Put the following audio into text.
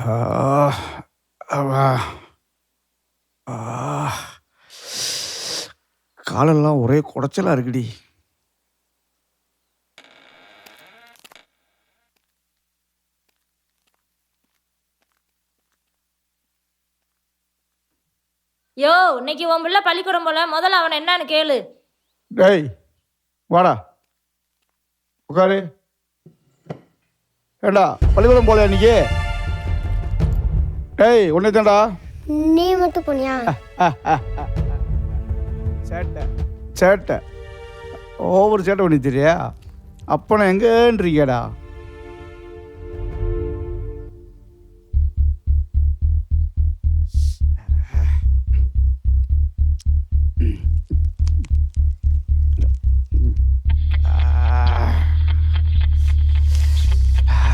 ஆ, அவா, ஆ, காலெல்லாம் ஒரே குடைச்சலா இருக்குடி. யோ, இன்னைக்கு உன் புள்ள பள்ளிக்கூடம் போல, முதல்ல அவனை என்னன்னு கேளு. டேய் வாடா உட்காரு. ஏண்டா பள்ளிக்கூடம் போல இன்னைக்கு? டேய் உன்னை தான்டா. நீ மட்டும் போனியா? சேட்டை சேட்டை ஓவர் சேட்டை பண்ணி தெரியா? அப்போ நான் எங்கேன்றிருக்கேடா.